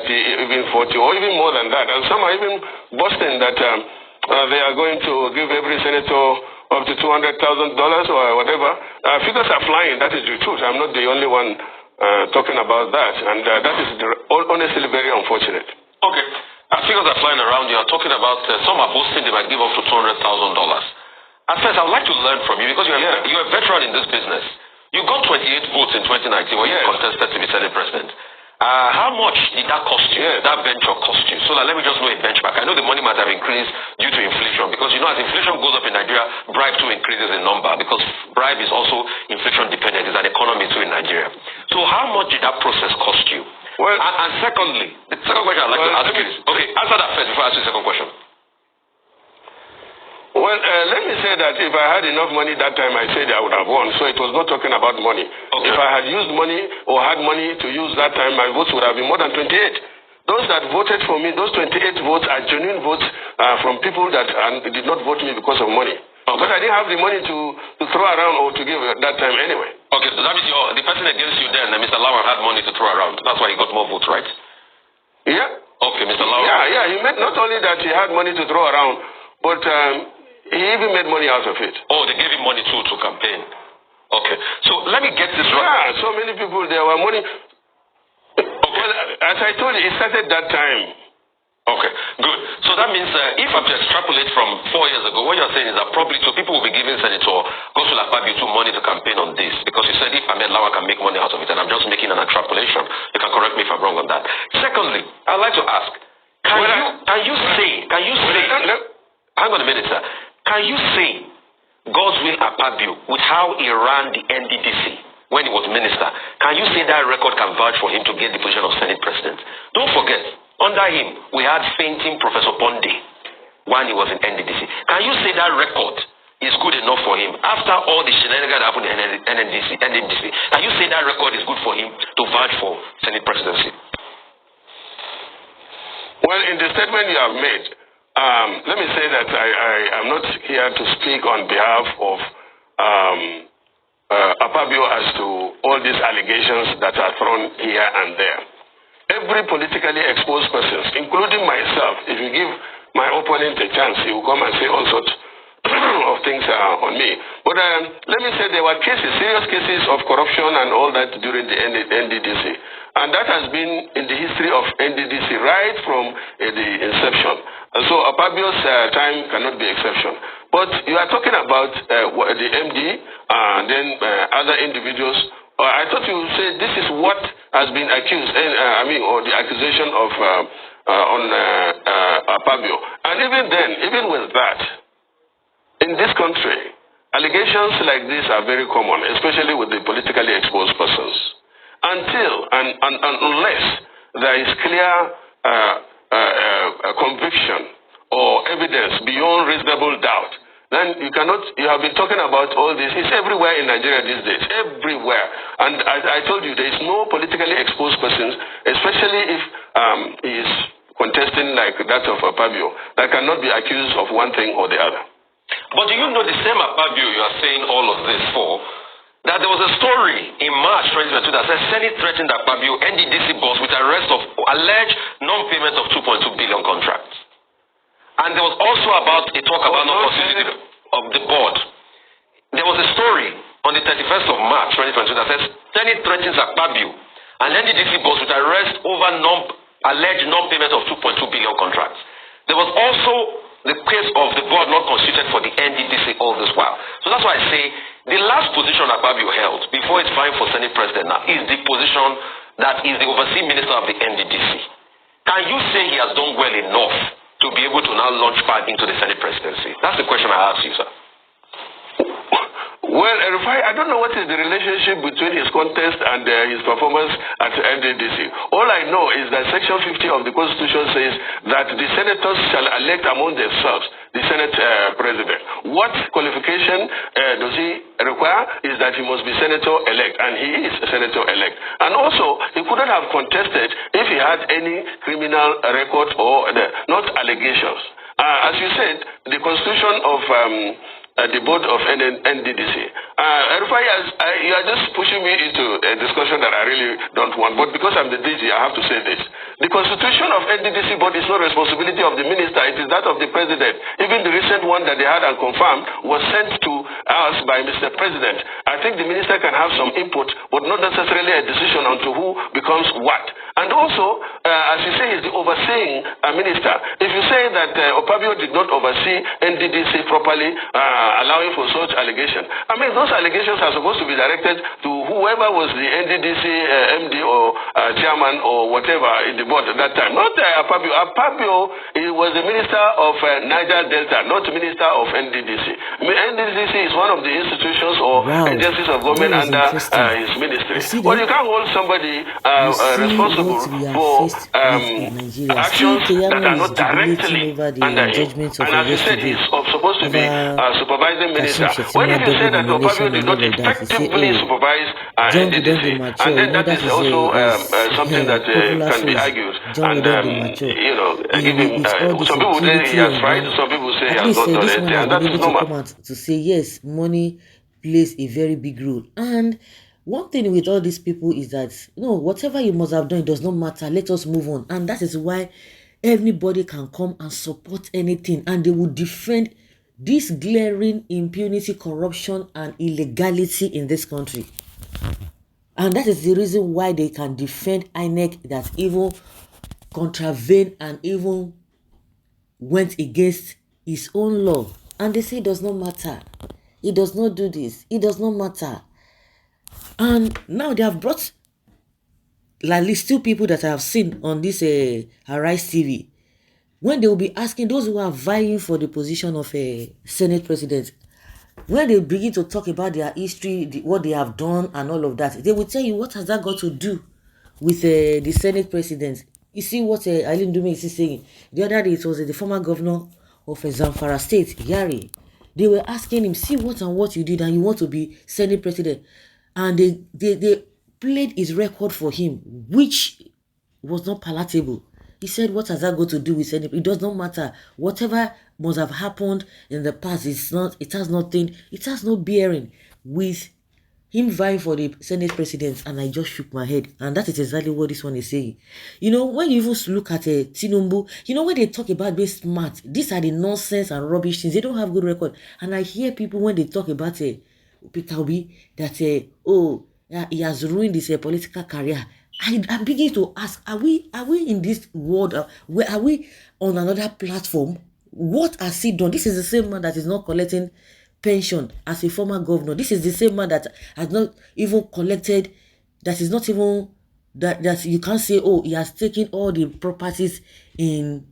even 40 or even more than that. And some are even boasting that they are going to give every senator up to $200,000 or whatever. Figures are flying. That is the truth. I'm not the only one talking about that. And that is honestly very unfortunate. Okay. As figures are flying around, you are talking about some are boasting they might give up to $200,000. At first, I would like to learn from you because you're a veteran in this business. You got 28 votes in 2019 when you contested to be Senate President. How much did that cost you, that venture cost you? So let me just know a benchmark. I know the money might have increased due to inflation because, you know, as inflation goes up in Nigeria, bribe too increases in number because bribe is also inflation dependent. It's an economy too in Nigeria. So how much did that process cost you? Well, and secondly, the second question I'd like to ask you is, okay, answer that first before I ask you the second question. Well, let me say that if I had enough money that time, I said I would have won. So it was not talking about money. Okay. If I had used money or had money to use that time, my votes would have been more than 28. Those that voted for me, those 28 votes are genuine votes from people that did not vote me because of money. Okay. But I didn't have the money to throw around or to give at that time anyway. Okay, so that means the person against you then, Mr. Lawan, had money to throw around. That's why he got more votes, right? Yeah. Okay, Mr. Lawan. Yeah. He meant not only that he had money to throw around, but he even made money out of it. Oh, they gave him money too to campaign. Okay. So let me get this right. Yeah, so many people, there were money. Okay. Well, as I told you, it started that time. Okay, good. So that means if I'm to extrapolate from 4 years ago, what you're saying is that probably two people will be giving Senator Godswill Akpabio money to campaign on this because you said if Ahmed Lawan can make money out of it, and I'm just making an extrapolation. You can correct me if I'm wrong on that. Secondly, I'd like to ask, can you say, hang on a minute, sir. Can you say Godswill Akpabio, with how he ran the NDDC when he was minister, can you say that record can vouch for him to get the position of Senate President? Don't forget, under him, we had fainting Professor Bonde when he was in NDDC. Can you say that record is good enough for him after all the shenanigans that happened in NDDC? Can you say that record is good for him to vouch for Senate presidency? Well, in the statement you have made, let me say that I am not here to speak on behalf of Akpabio as to all these allegations that are thrown here and there. Every politically exposed person, including myself, if you give my opponent a chance, he will come and say all sorts of things on me. But let me say there were cases, serious cases of corruption and all that during the NDDC. And that has been in the history of NDDC right from the inception. And so Akpabio's time cannot be exception. But you are talking about the MD and then other individuals. I thought you would say this is what has been accused, or the accusation of on Akpabio. And even then, even with that, in this country, allegations like this are very common, especially with the politically exposed persons. Until and unless there is clear conviction or evidence beyond reasonable doubt, then you have been talking about all this. It's everywhere in Nigeria these days, everywhere. And as I told you, there is no politically exposed persons, especially if he is contesting like that of Akpabio, that cannot be accused of one thing or the other. But do you know the same Akpabio you are saying all of this for, that there was a story in March 2022 that said Senate threatened Akpabio, NDDC boss, with arrest of alleged non-payment of 2.2 billion contracts. And there was also a talk about non-constitution of the board. There was a story on the 31st of March 2022 that says Senate threatens Akpabio and NDDC boss with arrest over alleged non-payment of 2.2 billion contracts. There was also the case of the board not constituted for the NDDC all this while. So that's why I say the last position Akpabio held before it's vying for Senate President now is the position that is the overseeing minister of the NDDC. Can you say he has done well enough to be able to now launch pad into the Senate presidency? That's the question I ask you, sir. Well, I don't know what is the relationship between his contest and his performance at NDDC. All I know is that Section 50 of the Constitution says that the senators shall elect among themselves the Senate President. What qualification does he require is that he must be Senator-elect, and he is a Senator-elect. And also, he couldn't have contested if he had any criminal record or not allegations. As you said, the Constitution of the board of NDDC. Rufai, you are just pushing me into a discussion that I really don't want, but because I'm the DG, I have to say this. The constitution of NDDC board is not responsibility of the minister, it is that of the president. Even the recent one that they had and confirmed was sent to us by Mr. President. I think the minister can have some input, but not necessarily a decision on to who becomes what. And also, as you say, he's the overseeing minister. If you say that Opabio did not oversee NDDC properly, allowing for such allegation, I mean, those allegations are supposed to be directed to whoever was the NDDC MD or chairman or whatever in the board at that time. Not Opabio. Opabio was the minister of Niger Delta, not minister of NDDC. NDDC is one of the institutions or agencies of government under his ministry. But you can't hold somebody responsible for actions that are not directly under him. And as you said, he's supposed to be supervising minister. When you say that Opabio did not effectively supervise NDDC, and then that is also something that can be argued. And, you know, some people say he has tried, some people say he has not done anything, and that is normal. To say yes, money plays a very big role. And one thing with all these people is that, you know, whatever you must have done, it does not matter. Let us move on. And that is why anybody can come and support anything, and they will defend this glaring impunity, corruption, and illegality in this country. And that is the reason why they can defend INEC that even contravened and even went against his own law. And they say it does not matter. It does not do this. It does not matter. And now they have brought at least 2 people that I have seen on this Arise TV. When they will be asking those who are vying for the position of a Senate president, when they begin to talk about their history, what they have done and all of that, they will tell you, what has that got to do with the Senate president? You see what Aileen Dume is saying. The other day, it was the former governor of Zamfara State, Yari. They were asking him, see what and what you did, and you want to be Senate president. And they played his record for him, which was not palatable. He said, what has that got to do with anything? It does not matter. Whatever must have happened in the past, it has no bearing with him vying for the Senate president. And I just shook my head. And that is exactly what this one is saying. You know, when you even look at Tinubu, you know, when they talk about being smart, these are the nonsense and rubbish things. They don't have good record. And I hear people when they talk about Peter Obi, that he has ruined his political career. I'm beginning to ask, are we in this world? Where are we on another platform? What has he done? This is the same man that is not collecting pension as a former governor. This is the same man that has not even collected, that is not even, that you can't say, oh, he has taken all the properties in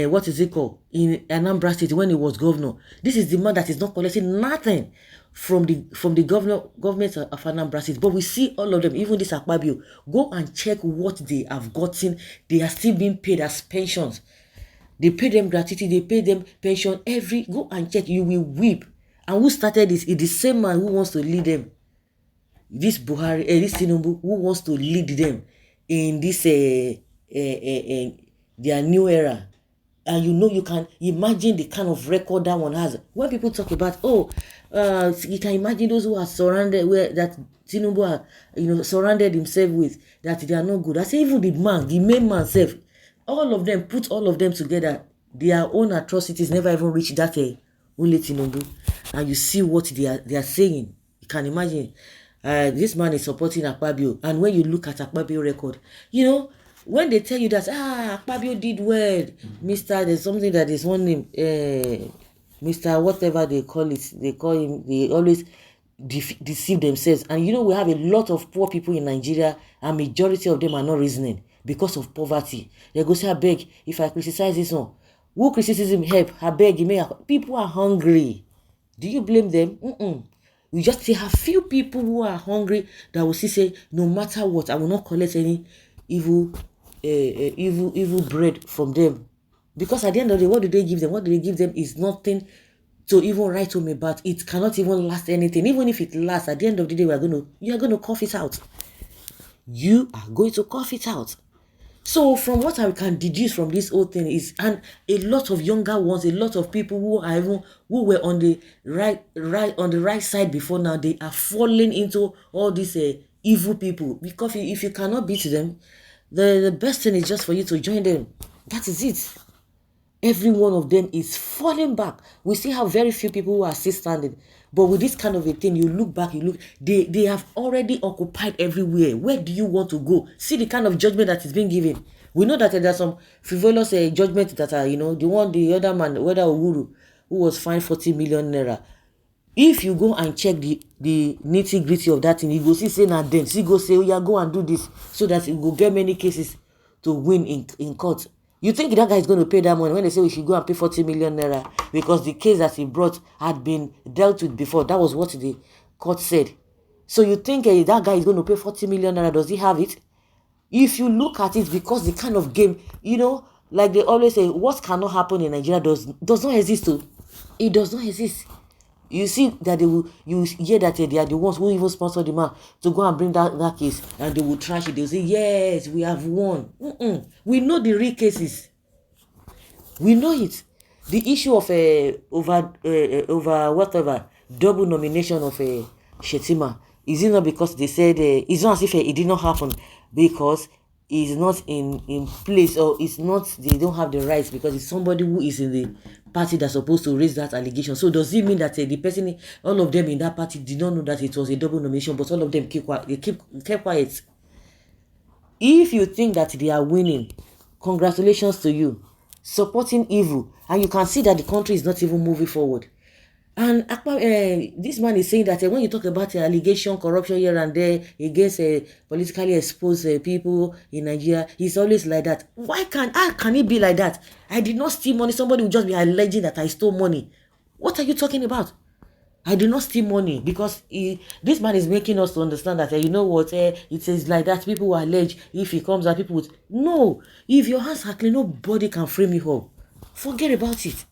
what is it called? In Anambra State when he was governor. This is the man that is not collecting nothing from the government of Anambra State. But we see all of them, even this Akpabio, go and check what they have gotten. They are still being paid as pensions. They pay them gratuity, they pay them pension go and check, you will weep. And who started this? It's the same man who wants to lead them. This Buhari, this Tinubu, who wants to lead them in this their new era. And you know, you can imagine the kind of record that one has. When people talk about, you can imagine those who are surrounded, that Tinubu surrounded himself with, that they are not good. I say even the main man self, all of them, put all of them together, their own atrocities never even reach that only Tinubu. And you see what they are saying. You can imagine. This man is supporting Akpabio. And when you look at Akpabio record, you know, when they tell you that, Akpabio did well, there's something that is one name, Mr. whatever they call it, they call him, they always deceive themselves. And you know, we have a lot of poor people in Nigeria, and majority of them are not reasoning because of poverty. They go say, I beg, if I criticize this one, who criticism help? I beg, people are hungry. Do you blame them? We just see a few people who are hungry that will say, no matter what, I will not collect any evil bread from them. Because at the end of the day, what do they give them? What do they give them is nothing to even write home about. It cannot even last anything. Even if it lasts, at the end of the day, you are going to cough it out. You are going to cough it out. So from what I can deduce from this whole thing is, and a lot of younger ones, a lot of people who were on the right side before now, they are falling into all these evil people. Because if you cannot beat them, the best thing is just for you to join them. That is it. Every one of them is falling back. We still have very few people who are still standing. But with this kind of a thing, you look back, they have already occupied everywhere. Where do you want to go? See the kind of judgment that is being given. We know that there are some frivolous judgments that are, the other man, whether Uhuru, who was fined 40 million naira. If you go and check the nitty-gritty of that thing, you go see say na them. See go say, oh yeah, go and do this, so that you go get many cases to win in court. You think that guy is going to pay that money when they say we should go and pay 40 million naira because the case that he brought had been dealt with before? That was what the court said. So you think that guy is going to pay 40 million naira? Does he have it? If you look at it, because the kind of game, like they always say, what cannot happen in Nigeria does not exist. It does not exist. You see that you hear that they are the ones who even sponsor the man to go and bring that case, and they will trash it. They will say, yes, we have won. We know the real cases. We know it. The issue of over whatever double nomination of Shetima, is it not because they said it's not as if it did not happen because it's not in place, or it's not, they don't have the rights because it's somebody who is in the party that's supposed to raise that allegation. So does it mean that the person, all of them in that party did not know that it was a double nomination, but all of them kept quiet? If you think that they are winning, congratulations to you. Supporting evil, and you can see that the country is not even moving forward. And this man is saying that when you talk about allegation, corruption here and there against politically exposed people in Nigeria, he's always like that. How can it be like that? I did not steal money. Somebody will just be alleging that I stole money. What are you talking about? I did not steal money, because this man is making us to understand that you know what, it is like that. People will allege, if he comes out, people would no. If your hands are clean, nobody can frame you up. Forget about it.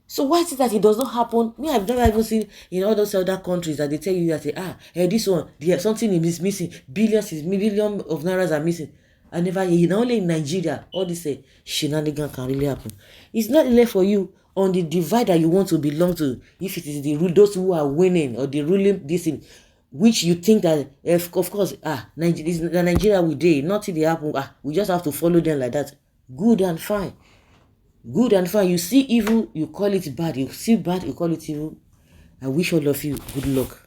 So why is it that it does not happen? Me, I've never even seen in all those other countries that they tell you that this one, something is missing, billion of nairas are missing. I never hear. Only in Nigeria, all this shenanigans can really happen. It's not really for you on the divide that you want to belong to. If it is those who are winning or the ruling this thing, which you think that of course Nigeria will do nothing they happen. We just have to follow them like that. Good and fine. Good and fine. You see evil, you call it bad. You see bad, you call it evil. I wish all of you good luck.